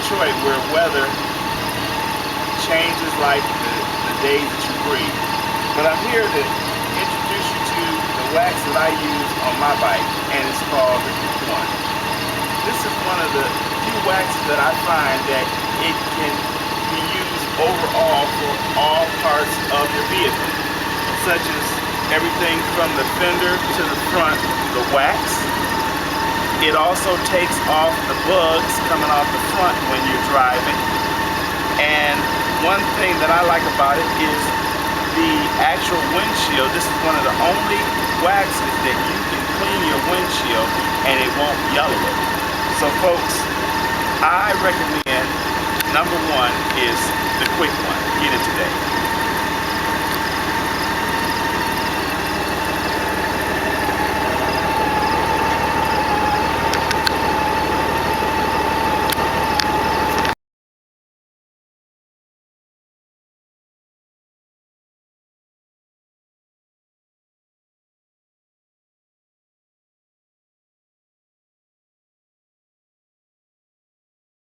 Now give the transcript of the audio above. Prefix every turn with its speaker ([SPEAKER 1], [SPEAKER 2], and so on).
[SPEAKER 1] Detroit, where weather changes like the days that you breathe. But I'm here to introduce you to the wax that I use on my bike, and it's called the Quick One. This is one of the few waxes that I find that it can be used overall for all parts of your vehicle, such as everything from the fender to the front, the wax. It also takes off the bugs coming off the front when you're driving. And one thing that I like about it is the actual windshield. This is one of the only waxes that you can clean your windshield and it won't yellow it. So folks, I recommend number one is the Quick One. Get it today.